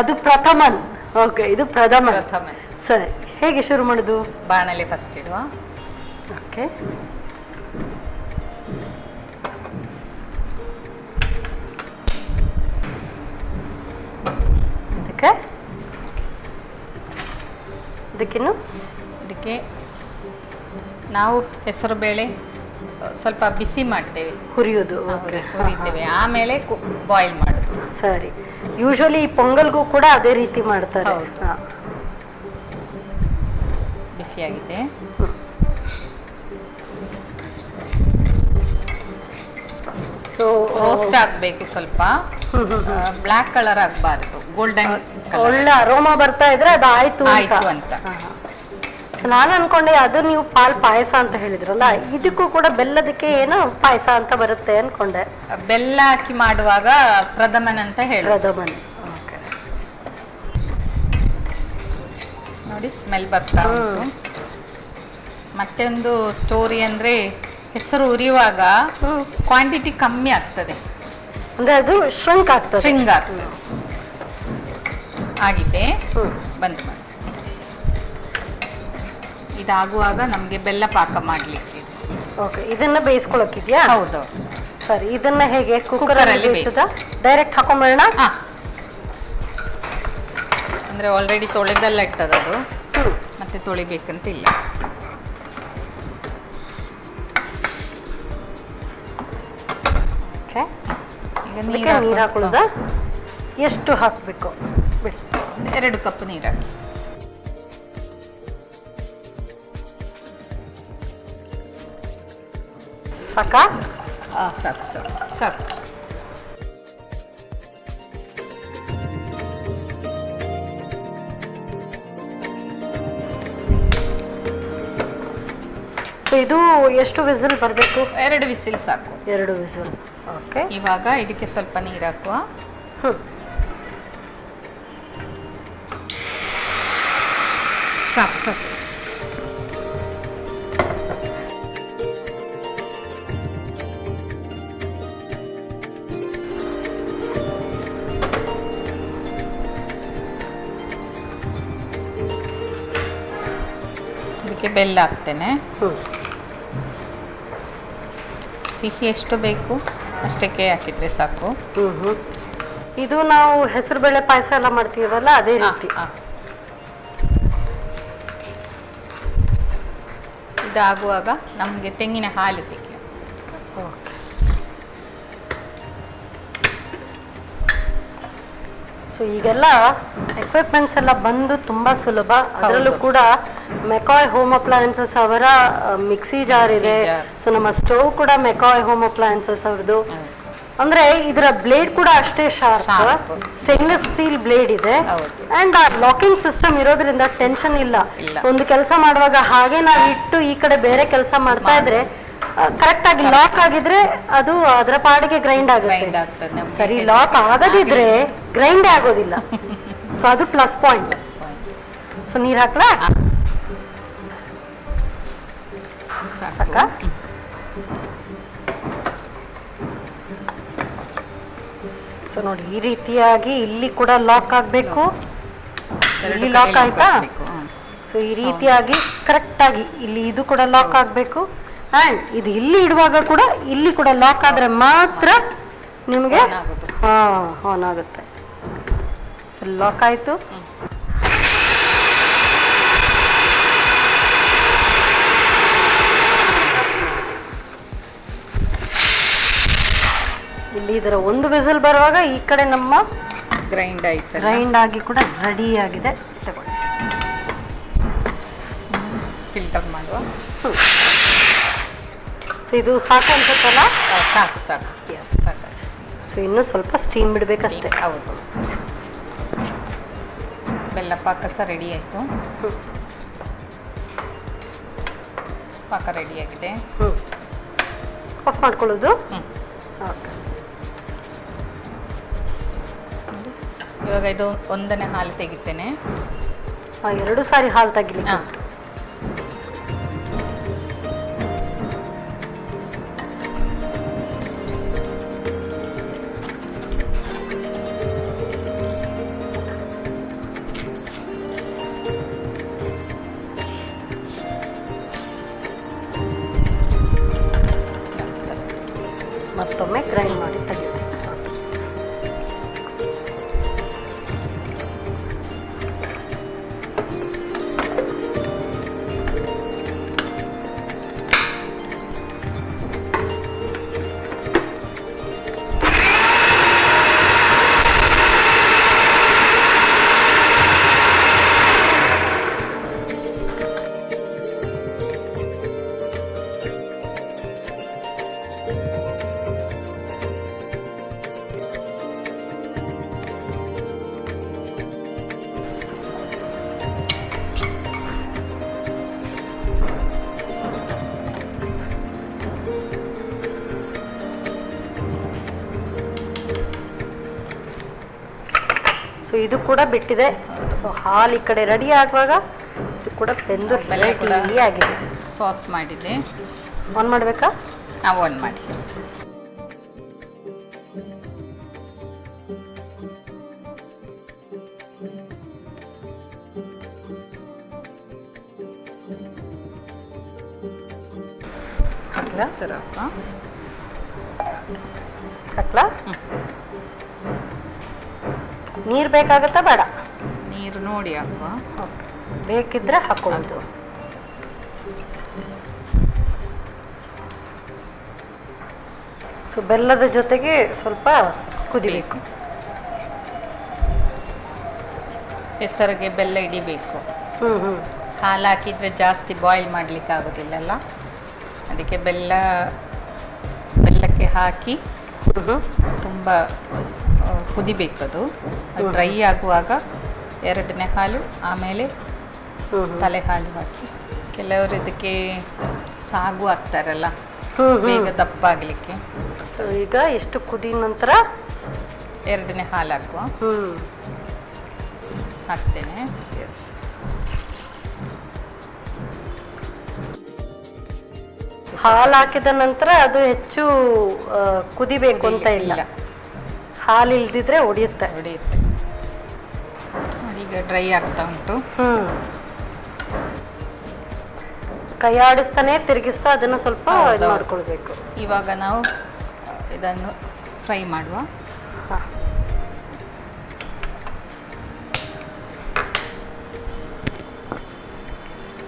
ಅದು ಪ್ರಥಮನ್. ಓಕೆ, ಇದು ಪ್ರಥಮನ್.
ಪ್ರಥಮನ್.
ಸರಿ, ಹೇಗೆ ಶುರು ಮಾಡೋದು?
ಬಾಣಲೆ ಫಸ್ಟ್ ಇಡುವ.
ಓಕೆ,
ಇದಕ್ಕೆ ನಾವು ಹೆಸರು ಬೇಳೆ ಸ್ವಲ್ಪ ಬಿಸಿ ಮಾಡ್ತೇವೆ,
ಹುರಿಯೋದು,
ಹುರಿತೇವೆ, ಆಮೇಲೆ ಬಾಯ್ಲ್ ಮಾಡೋದು.
ಸರಿ, ಯೂಶುವಲಿ ಪೊಂಗಲ್ಗೂ ಕೂಡ ಅದೇ ರೀತಿ ಮಾಡ್ತಾರೆ.
ಬಿಸಿಯಾಗಿದೆ. ಸೊ ರೋಸ್ಟ್ ಆಗಬೇಕು, ಸ್ವಲ್ಪ ಬ್ಲ್ಯಾಕ್ ಕಲರ್ ಆಗಬಾರ್ದು, ಗೋಲ್ಡನ್.
ಒಳ್ಳೆ ಅರೋಮಾ ಬರ್ತಾ ಇದ್ರೆ ಅದು ಆಯ್ತು
ಅಂತ.
ನಾನು ಅನ್ಕೊಂಡೆ ಅದು ನೀವು ಪಾಲ್ ಪಾಯಸ ಅಂತ ಹೇಳಿದ್ರಲ್ಲ, ಇದಕ್ಕೂ ಕೂಡ ಬೆಲ್ಲದಕ್ಕೆ ಏನೋ ಪಾಯಸ ಅಂತ ಬರುತ್ತೆ ಅನ್ಕೊಂಡೆ.
ಬೆಲ್ಲ ಹಾಕಿ ಮಾಡುವಾಗ ಪ್ರಥಮನ್ ಅಂತ ಹೇಳಿ.
ಪ್ರಥಮನ್.
ನೋಡಿ ಸ್ಮೆಲ್ ಬರ್ತಾ ಉಂಟು. ಮತ್ತೆ ಒಂದು ಸ್ಟೋರಿ ಅಂದ್ರೆ ಹೆಸರು ಉರಿಯುವಾಗ ಕ್ವಾಂಟಿಟಿ ಕಮ್ಮಿ ಆಗ್ತದೆ,
ಅಂದ್ರೆ ಅದು ಶ್ರಿಂಕ್ ಆಗ್ತದೆ.
ಆಗಿದೆ, ಬಂದ್ ಮಾಡಿ. ಇದಾಗುವಾಗ ನಮಗೆ ಬೆಲ್ಲ ಪಾಕ ಮಾಡಲಿಕ್ಕೆ
ಓಕೆ, ಇದನ್ನ ಬೇಯಿಸ್ಕೊಳಕ್ಕಿದ್ಯಾ?
ಹೌದು.
ಸರಿ, ಇದನ್ನ ಹೇಗೆ
ಕುಕ್ಕರಲ್ಲಿ
ಬೇಯಿಸೋದಾ? ಡೈರೆಕ್ಟ್ ಹಾಕೊಂಬೇಡ?
ಅಂದ್ರೆ ಆಲ್ರೆಡಿ ತೊಳೆದಲ್ಲ ಇಟ್ಟದದು, ಮತ್ತೆ ತೊಳಿಬೇಕಂತ ಇಲ್ಲ.
ಓಕೆ,
ಈಗ
ನೀರು ಹಾಕೊಳ್ಳೋದಾ? ಎಷ್ಟು ಹಾಕಬೇಕು? ಬಿಡಿ.
2 ಕಪ್ ನೀರು ಹಾಕಿ.
ಸಾಕಾ?
ಸಾಕು ಸಾಕು ಸಾಕು.
ಸೊ ಇದು ಎಷ್ಟು ವಿಸಿಲ್ ಬರಬೇಕು?
2 ವಿಸಿಲ್ ಸಾಕು.
2 ವಿಸಿಲ್. ಓಕೆ,
ಇವಾಗ ಇದಕ್ಕೆ ಸ್ವಲ್ಪ ನೀರು ಹಾಕುವ. ಸಾಕು ಸಾಕು. ಇದಕ್ಕೆ ಬೆಲ್ಲ ಹಾಕ್ತೇನೆ. ಸಿಹಿ ಎಷ್ಟು ಬೇಕು ಅಷ್ಟಕ್ಕೆ ಹಾಕಿದ್ರೆ ಸಾಕು.
ಇದು ನಾವು ಹೆಸರು ಬೇಳೆ ಪಾಯಸ ಎಲ್ಲ ಮಾಡ್ತೀವಲ್ಲ ಅದೇ ರೀತಿ.
ಇದಾಗುವಾಗ ನಮಗೆ ತೆಂಗಿನ ಹಾಲು ಬೇಕಿದೆ.
ಓಕೆ, ಸೊ ಈಗೆಲ್ಲ ಎಕ್ವಿಪ್ಮೆಂಟ್ಸ್ ಎಲ್ಲ ಬಂದು ತುಂಬಾ ಸುಲಭ. ಅದರಲ್ಲೂ ಕೂಡ ಮೆಕಾಯ್ ಹೋಮ್ ಅಪ್ಲಯನ್ಸಸ್ ಅವರ ಮಿಕ್ಸಿ ಜಾರ್ ಇದೆ. ಸೊ ನಮ್ಮ ಸ್ಟವ್ ಕೂಡ ಮೆಕಾಯ್ ಹೋಮ್ ಅಪ್ಲಯನ್ಸಸ್ ಅವ್ರದ್ದು. ಅಂದ್ರೆ ಇದರ ಬ್ಲೇಡ್ ಕೂಡ ಅಷ್ಟೇ ಶಾರ್ಪ್, ಸ್ಟೇನ್ಲೆಸ್ ಸ್ಟೀಲ್ ಬ್ಲೇಡ್ ಇದೆ. ಅಂಡ್ ಆ ಲಾಕಿಂಗ್ ಸಿಸ್ಟಮ್ ಇರೋದ್ರಿಂದ ಟೆನ್ಷನ್ ಇಲ್ಲ. ಒಂದು ಕೆಲಸ ಮಾಡುವಾಗ ಹಾಗೆ ನಾವು ಇಟ್ಟು ಈ ಕಡೆ ಬೇರೆ ಕೆಲಸ ಮಾಡ್ತಾ ಇದ್ರೆ ಕರೆಕ್ಟ್ ಆಗಿ ಲಾಕ್ ಆಗಿದ್ರೆ ಅದು ಅದರ ಪಾಡಿಗೆ ಗ್ರೈಂಡ್ ಆಗುತ್ತೆ. ಸರಿ ಲಾಕ್ ಆಗದಿದ್ರೆ ಗ್ರೈಂಡೇ ಆಗೋದಿಲ್ಲ. ಸೊ ಅದು ಪ್ಲಸ್ ಪಾಯಿಂಟ್. ಸೊ ನೀರ್ ಹಾಕ್ಲಾ? ಸಾಕಾ? ಸೊ ನೋಡಿ, ಈ ರೀತಿಯಾಗಿ ಇಲ್ಲಿ ಕೂಡ ಲಾಕ್ ಆಗ್ಬೇಕು. ಇಲ್ಲಿ ಲಾಕ್ ಆಯ್ತಾ? ಸೊ ಈ ರೀತಿಯಾಗಿ ಕರೆಕ್ಟ್ ಆಗಿ ಇಲ್ಲಿ ಇದು ಕೂಡ ಲಾಕ್ ಆಗ್ಬೇಕು. ಅಂಡ್ ಇದು ಇಲ್ಲಿ ಇಡುವಾಗ ಕೂಡ ಇಲ್ಲಿ ಕೂಡ ಲಾಕ್ ಆದ್ರೆ ಮಾತ್ರ ನಿಮಗೆ ಆನ್ ಆಗುತ್ತೆ. ಲಾಕ್ ಆಯ್ತು. ಇಲ್ಲಿ ಇದರ ಒಂದು ವಿಸಿಲ್ ಬರುವಾಗ ಈ ಕಡೆ ನಮ್ಮ ಗ್ರೈಂಡ್ ಆಗಿ ಕೂಡ ರೆಡಿ ಆಗಿದೆ. ತಗೊಳ್ಳಿ,
ಫಿಲ್ಟರ್ ಮಾಡುವ.
ಸೊ ಇದು ಸಾಕು ಅನ್ಸುತ್ತಲ್ಲ?
ಸಾಕು ಸಾಕು.
ಎಸ್, ಸಾಕು. ಸೊ ಇನ್ನೂ ಸ್ವಲ್ಪ ಸ್ಟೀಮ್ ಬಿಡಬೇಕಷ್ಟೇ.
ಹೌದು. ಬೆಲ್ಲ ಪಾಕ ಸಹ ರೆಡಿ ಆಯಿತು. ಪಾಕ ರೆಡಿಯಾಗಿದೆ.
ಆಫ್ ಮಾಡ್ಕೊಳ್ಳೋದು. ಓಕೆ,
ಇವಾಗ ಇದು 1ನೇ ಹಾಲು ತೆಗಿತೇನೆ.
2 ಸಾರಿ ಹಾಲು ತೆಗಿಲಿಕ್ಕೆ. ಮತ್ತೊಮ್ಮೆ ಗ್ರೈಂಡ್ ಮಾಡಿ ತೆಗೆದು. ಸೊ ಇದು ಕೂಡ ಬಿಟ್ಟಿದೆ. ಸೊ ಹಾಲು ಈ ಕಡೆ ರೆಡಿ ಆಗುವಾಗ ಇದು ಕೂಡ ಬೆಂದು ರೆಡಿ ಆಗಿದೆ.
ಸಾಸ್ ಮಾಡಿದೆ.
ಆನ್ ಮಾಡಬೇಕಾ?
ಆನ್ ಮಾಡಿ.
ಈಗ
ಹೆಸರು
ಹಾಕ್ಲಾ? ನೀರು ಬೇಕಾಗತ್ತಾ ಬೇಡ?
ನೀರು ನೋಡಿ ಹಾಕುವ.
ಓಕೆ, ಬೇಕಿದ್ರೆ ಹಾಕೊಳ್ಳೋದು. ಸೊ ಬೆಲ್ಲದ ಜೊತೆಗೆ ಸ್ವಲ್ಪ ಕುದಿಬೇಕು.
ಹೆಸರಿಗೆ ಬೆಲ್ಲ ಹಿಡಿಬೇಕು.
ಹ್ಞೂ
ಹಾಲು ಹಾಕಿದರೆ ಜಾಸ್ತಿ ಬಾಯ್ಲ್ ಮಾಡಲಿಕ್ಕೆ ಆಗೋದಿಲ್ಲಲ್ಲ, ಅದಕ್ಕೆ ಬೆಲ್ಲಕ್ಕೆ ಹಾಕಿ ತುಂಬ ಕುದಿಬೇಕದು. ಡ್ರೈ ಆಗುವಾಗ ಎರಡನೇ ಹಾಲು, ಆಮೇಲೆ ತಲೆ ಹಾಲು ಹಾಕಿ. ಕೆಲವರು ಇದಕ್ಕೆ ಸಾಗು ಹಾಕ್ತಾರಲ್ಲ ಬೇಗ ದಪ್ಪ ಆಗಲಿಕ್ಕೆ.
ಸೊ ಈಗ ಎಷ್ಟು ಕುದಿ ನಂತರ
ಎರಡನೇ ಹಾಲು ಹಾಕುವ. ಹಾಕ್ತೇನೆ.
ಹಾಲು ಹಾಕಿದ ನಂತರ ಅದು ಹೆಚ್ಚು ಕುದಿಬೇಕು ಅಂತ ಇಲ್ಲ. ಹಾಲು ಇಲ್ದಿದ್ರೆ ಒಡೆಯುತ್ತೆ.
ಈಗ ಡ್ರೈ ಆಗ್ತಾ ಉಂಟು.
ಕೈ ಆಡಿಸ್ತಾನೆ ತಿರುಗಿಸ್ತಾ ಅದನ್ನು ಸ್ವಲ್ಪ ಮಾಡ್ಕೊಳ್ಬೇಕು.
ಇವಾಗ ನಾವು ಇದನ್ನು ಫ್ರೈ ಮಾಡುವ.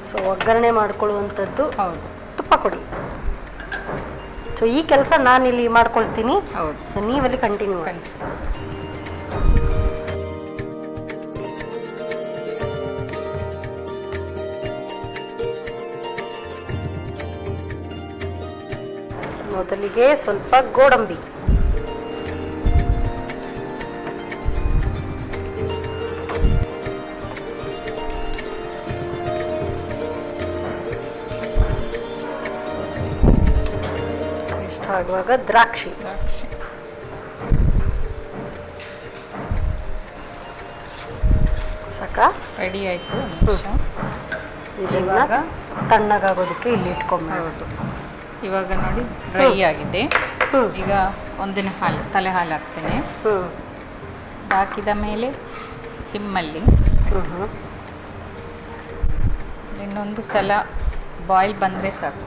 ಸೊ ಒಗ್ಗರಣೆ ಮಾಡ್ಕೊಳ್ಳುವಂಥದ್ದು.
ಹೌದು,
ತುಪ್ಪ ಕೊಡಿ. ಸೊ ಈ ಕೆಲಸ ನಾನಿಲ್ಲಿ ಮಾಡ್ಕೊಳ್ತೀನಿ.
ಹೌದು.
ಸೊ ನೀವಲ್ಲಿ ಕಂಟಿನ್ಯೂ ಮಾಡಿ. ಮೊದಲಿಗೆ ಸ್ವಲ್ಪ ಗೋಡಂಬಿ, ಇಷ್ಟ ಆಗುವಾಗ ದ್ರಾಕ್ಷಿ, ಸಾಕಾ?
ರೆಡಿ ಆಯಿತು.
ಇವಾಗ ತಣ್ಣಗಾಗೋದಕ್ಕೆ ಇಲ್ಲಿ ಇಟ್ಕೊಂಡ್ಬಿಡೋದು.
ಇವಾಗ ನೋಡಿ ಡ್ರೈ ಆಗಿದೆ. ಈಗ ಒಂದಿನ ಹಾಲು, ತಲೆ ಹಾಲು ಹಾಕ್ತೇನೆ. ಹಾಕಿದ ಮೇಲೆ ಸಿಮ್ಮಲ್ಲಿ ಇನ್ನೊಂದು ಸಲ ಬಾಯ್ಲ್ ಬಂದರೆ ಸಾಕು.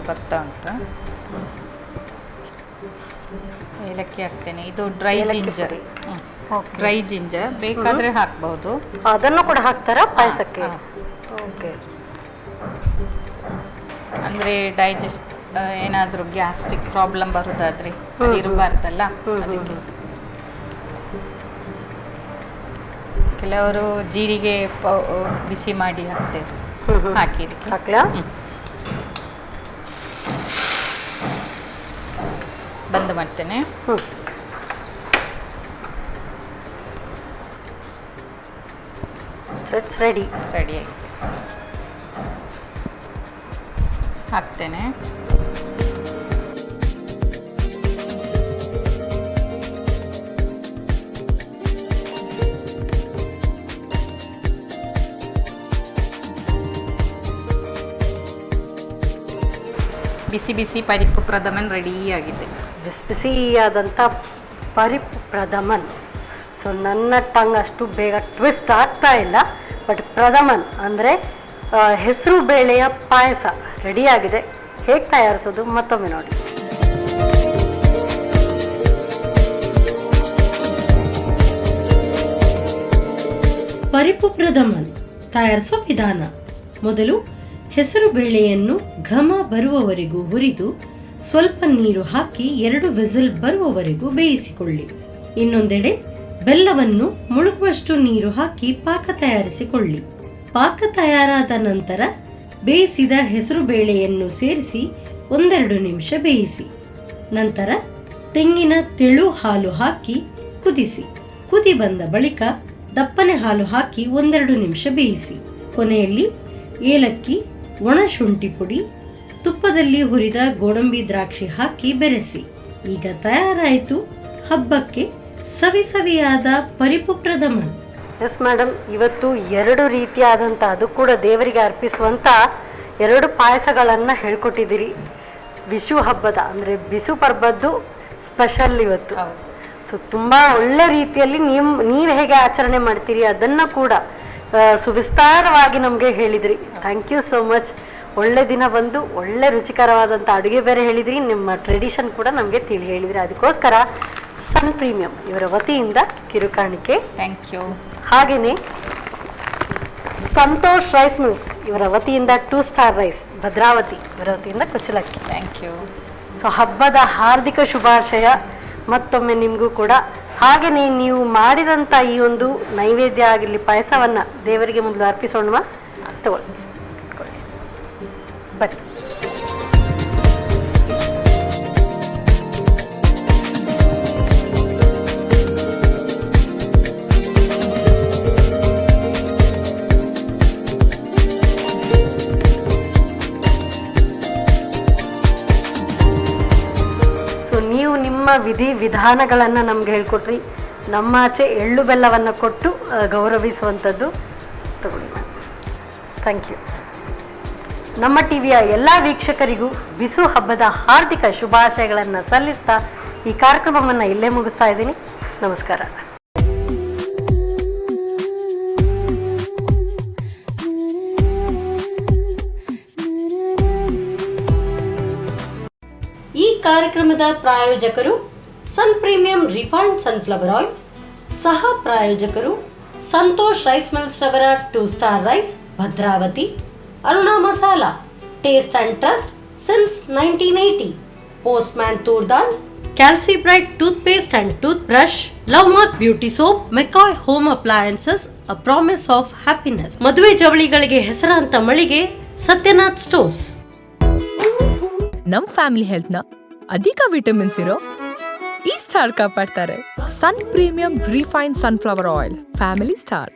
ಬರ್ತಾ ಉಂಟು. ಏಲಕ್ಕಿ ಹಾಕ್ತೇನೆ. ಇದು ಡ್ರೈ ಜಿಂಜರ್. ಡ್ರೈ ಜಿಂಜರ್ ಬೇಕಾದ್ರೆ ಹಾಕ್ಬಹುದು.
ಅದನ್ನು ಕೂಡ ಹಾಕ್ತಾರಾ ಪಾಯಸಕ್ಕೆ? ಓಕೆ.
ಅಂದ್ರೆ ಡೈಜೆಸ್ಟ್ ಏನಾದರೂ ಗ್ಯಾಸ್ಟ್ರಿಕ್ ಪ್ರಾಬ್ಲಮ್ ಬರೋದಾದ್ರೆ ಇರಬಾರ್ದಲ್ಲ, ಅದಕ್ಕೆ. ಕೆಲವರು ಜೀರಿಗೆ ಬಿಸಿ ಮಾಡಿ ಹಾಕ್ತೇವೆ. ಹಾಕಿರಿ
ಹಾಕ್ಲಾ?
ಬಂದ್ ಮಾಡ್ತೇನೆ.
It's ready.
ರೆಡಿ ಆಗಿದೆ. ಹಾಕ್ತೇನೆ. ಬಿಸಿ ಬಿಸಿ ಪರಿಪ್ಪು ಪ್ರಥಮನ್ ರೆಡಿ ಆಗಿದೆ.
ಬಿಸಿ ಬಿಸಿಯಾದಂಥ ಪರಿಪ್ಪು ಪ್ರಥಮನ್. ಸೊ ನನ್ನ ಟಂಗ್ ಅಷ್ಟು ಬೇಗ ಟ್ವಿಸ್ಟ್ ಆಗ್ತಾ ಇಲ್ಲ, ಬಟ್ ಪ್ರಥಮನ್ ಅಂದರೆ ಹೆಸರು ಬೇಳೆಯ ಪಾಯಸ ರೆಡಿಯಾಗಿದೆ. ಹೇಗೆ ತಯಾರಿಸೋದು ಮತ್ತೊಮ್ಮೆ ನೋಡಿ.
ಪರಿಪ್ಪು ಪ್ರಥಮನ್ ತಯಾರಿಸುವ ವಿಧಾನ. ಮೊದಲು ಹೆಸರು ಬೇಳೆಯನ್ನು ಘಮ ಬರುವವರೆಗೂ ಹುರಿದು ಸ್ವಲ್ಪ ನೀರು ಹಾಕಿ 2 ವಿಸಿಲ್ ಬರುವವರೆಗೂ ಬೇಯಿಸಿಕೊಳ್ಳಿ. ಇನ್ನೊಂದೆಡೆ ಬೆಲ್ಲವನ್ನು ಮುಳುಗುವಷ್ಟು ನೀರು ಹಾಕಿ ಪಾಕ ತಯಾರಿಸಿಕೊಳ್ಳಿ. ಪಾಕ ತಯಾರಾದ ನಂತರ ಬೇಯಿಸಿದ ಹೆಸರು ಬೇಳೆಯನ್ನು ಸೇರಿಸಿ 1-2 ನಿಮಿಷ ಬೇಯಿಸಿ. ನಂತರ ತೆಂಗಿನ ತೆಳು ಹಾಲು ಹಾಕಿ ಕುದಿಸಿ. ಕುದಿ ಬಂದ ಬಳಿಕ ದಪ್ಪನೆ ಹಾಲು ಹಾಕಿ 1-2 ನಿಮಿಷ ಬೇಯಿಸಿ. ಕೊನೆಯಲ್ಲಿ ಏಲಕ್ಕಿ, ಒಣ ಶುಂಠಿ ಪುಡಿ, ತುಪ್ಪದಲ್ಲಿ ಹುರಿದ ಗೋಡಂಬಿ ದ್ರಾಕ್ಷಿ ಹಾಕಿ ಬೆರೆಸಿ. ಈಗ ತಯಾರಾಯಿತು ಹಬ್ಬಕ್ಕೆ ಸವಿಸವಿಯಾದ ಪರಿಪ್ಪು ಪ್ರಥಮನ್.
ಎಸ್ ಮೇಡಮ್, ಇವತ್ತು 2 ರೀತಿಯಾದಂಥ, ಅದು ಕೂಡ ದೇವರಿಗೆ ಅರ್ಪಿಸುವಂಥ 2 ಪಾಯಸಗಳನ್ನು ಹೇಳ್ಕೊಟ್ಟಿದ್ದೀರಿ. ವಿಷು ಹಬ್ಬದ ಅಂದರೆ ಬಿಸು ಪರ್ಬದ್ದು ಸ್ಪೆಷಲ್ ಇವತ್ತು. ಸೊ ತುಂಬ ಒಳ್ಳೆ ರೀತಿಯಲ್ಲಿ ನೀವು ಹೇಗೆ ಆಚರಣೆ ಮಾಡ್ತೀರಿ ಅದನ್ನು ಕೂಡ ಸುವಿಸ್ತಾರವಾಗಿ ನಮಗೆ ಹೇಳಿದ್ರಿ. Thank you so much. ಒಳ್ಳೆ ದಿನ ಬಂದು ಒಳ್ಳೆ ರುಚಿಕರವಾದಂಥ ಅಡುಗೆ ಬೇರೆ ಹೇಳಿದ್ರಿ, ನಿಮ್ಮ ಟ್ರೆಡಿಷನ್ ಕೂಡ ನಮಗೆ ಹೇಳಿದ್ರಿ. ಅದಕ್ಕೋಸ್ಕರ ಸನ್ ಪ್ರೀಮಿಯಂ ಇವರ ವತಿಯಿಂದ ಕಿರುಕಾಣಿಕೆ.
Thank you.
ಹಾಗೆಯೇ ಸಂತೋಷ್ ರೈಸ್ ಮಿಲ್ಸ್ ಇವರ ವತಿಯಿಂದ 2 ಸ್ಟಾರ್ ರೈಸ್ ಭದ್ರಾವತಿ ಇವರ ವತಿಯಿಂದ ಕುಚಲಕ್ಕಿ.
Thank you.
ಸೊ ಹಬ್ಬದ ಹಾರ್ದಿಕ ಶುಭಾಶಯ ಮತ್ತೊಮ್ಮೆ ನಿಮಗೂ ಕೂಡ. ಹಾಗೆಯೇ ನೀವು ಮಾಡಿದಂಥ ಈ ಒಂದು ನೈವೇದ್ಯ ಆಗಿರಲಿ, ಪಾಯಸವನ್ನು ದೇವರಿಗೆ ಮೊದಲು ಅರ್ಪಿಸೋಣ. ತಗೊಳ್ಳಿ ಬನ್ನಿ. ನೀವು ನಿಮ್ಮ ವಿಧಿ ವಿಧಾನಗಳನ್ನು ನಮ್ಗೆ ಹೇಳ್ಕೊಟ್ರಿ. ನಮ್ಮ ಆಚೆ ಎಳ್ಳು ಬೆಲ್ಲವನ್ನು ಕೊಟ್ಟು ಗೌರವಿಸುವಂಥದ್ದು. ತಗೊಳ್ಳಿ ಮ್ಯಾಮ್. Thank you. ನಮ್ಮ ಟಿವಿಯ ಎಲ್ಲ ವೀಕ್ಷಕರಿಗೂ ಬಿಸು ಹಬ್ಬದ ಹಾರ್ದಿಕ ಶುಭಾಶಯಗಳನ್ನು ಸಲ್ಲಿಸ್ತಾ ಈ ಕಾರ್ಯಕ್ರಮವನ್ನು ಇಲ್ಲೇ ಮುಗಿಸ್ತಾ ಇದ್ದೀನಿ. ನಮಸ್ಕಾರ.
ಈ ಕಾರ್ಯಕ್ರಮದ ಪ್ರಾಯೋಜಕರು sun premium refined sunflower oil, ಸಹ ಪ್ರಾಯೋಜಕರು ಸಂತೋಷ್ ರೈಸ್ ಮಿಲ್ಸ್ ರವರ 2 star rice Bhadravati, Aruna masala taste and trust since 1980, postman toor dal, calci bright tooth paste and tooth brush, love mark beauty soap, McCoy home appliances, a promise of happiness, ಮದುವೆ ಜವಳಿಗಳಿಗೆ ಹೆಸರಾಂತ ಮಳಿಗೆ Satyanath stores.
ನಮ್ family health ನ ಅಧಿಕ ವಿಟಮಿನ್ಸ್ ಇರೋ ಈ ಸ್ಟಾರ್ ಕಾಪಾಡ್ತಾರೆ. Sun premium refine sunflower oil, family star.